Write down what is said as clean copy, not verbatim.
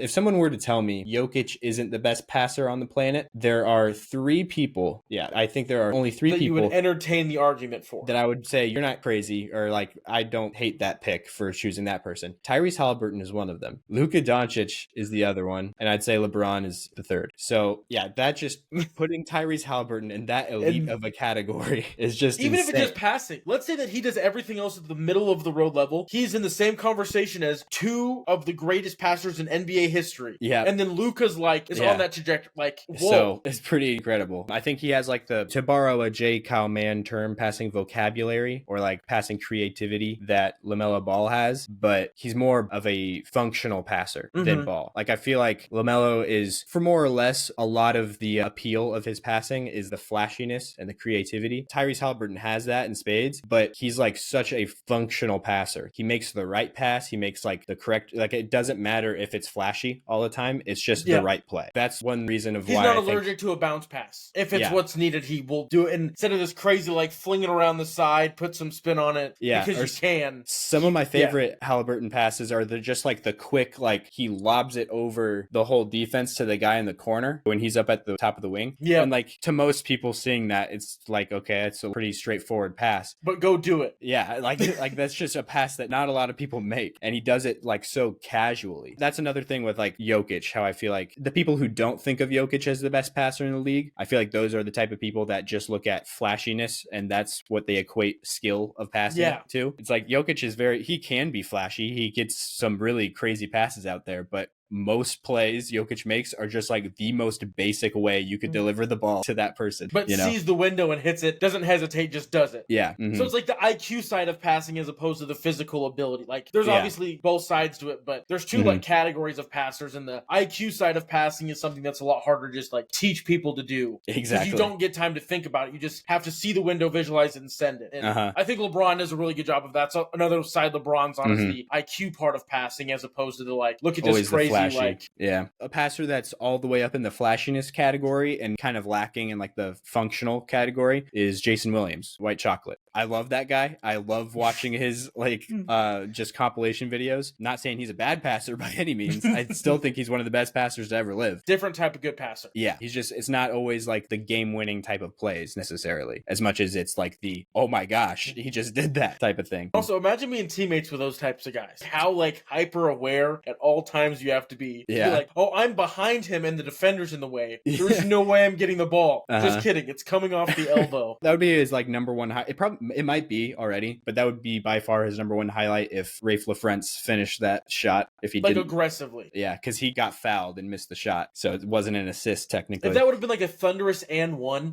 if someone were to tell me Jokic isn't the best passer on the planet, there are 3 people. Yeah, I think there are only 3 that people you would entertain the argument for. that I would say you're not crazy, or like I don't hate that pick for choosing that person. Tyrese Haliburton is one of them. Luka Doncic is the other one, and I'd say LeBron is the third. So yeah, that just putting Tyrese Haliburton in that elite of a category is just even insane. if it's just passing. Let's say that he does everything else at the middle of the road level. He's in the same conversation as 2 of the greatest passers in NBA history. Yeah. And then Luka's like is on that trajectory. Like, whoa. So it's pretty incredible. I think he has like to borrow a J. Kyle Mann term, passing vocabulary or like passing creativity that LaMelo Ball has, but he's more of a functional passer than Ball. Like I feel like LaMelo is, for more or less, a lot of the appeal of his passing is the flashiness and the creativity. Tyrese Haliburton has that in spades, but he's like such a functional passer. He makes the right pass. He makes like the correct, like it doesn't matter if it's flashy all the time. It's just the right play. That's one reason of he's why not allergic to a bounce pass. If it's what's needed, he will do it. And instead of this crazy like flinging around the side, put some spin on it. Yeah, because you can. Some of my favorite Haliburton passes are just like the quick, like he lobs it over the whole defense to the guy in the corner when he's up at the top of the wing. Yeah. And like to most people seeing that, it's like, okay, it's a pretty straightforward pass. But go do it. Yeah, like that's just a pass that not a lot of people make. And he does it like so casually. That's another thing with like Jokic, how I feel like the people who don't think of Jokic as the best passer in the league, I feel like those are the type of people that just look at flashiness and that's what they equate skill of passing to. It's like Jokic is he can be flashy. He gets some really crazy passes out there, but most plays Jokic makes are just like the most basic way you could deliver the ball to that person. But sees the window and hits it, doesn't hesitate, just does it. Yeah. So it's like the IQ side of passing as opposed to the physical ability. Like there's obviously both sides to it, but there's 2 like categories of passers, and the IQ side of passing is something that's a lot harder to just like teach people to do. Exactly. Because you don't get time to think about it. You just have to see the window, visualize it, and send it. And I think LeBron does a really good job of that. So another side LeBron's on is the IQ part of passing as opposed to the like, look at this crazy like a passer that's all the way up in the flashiness category and kind of lacking in like the functional category is Jason Williams, White Chocolate. I love that guy. I love watching his like just compilation videos. Not saying he's a bad passer by any means. I still think he's one of the best passers to ever live. Different type of good passer. Yeah, it's not always like the game-winning type of plays necessarily, as much as it's like the, oh my gosh, he just did that type of thing. Also, imagine being teammates with those types of guys. How like hyper aware at all times you have to be. Yeah. Like, oh, I'm behind him and the defender's in the way. There's no way I'm getting the ball. Just kidding. It's coming off the elbow. That would be his like number one high. It might be already, but that would be by far his number one highlight if Rafe LaFrentz finished that shot. If he like didn't, aggressively. Yeah, because he got fouled and missed the shot, so it wasn't an assist technically. If that would have been like a thunderous and one,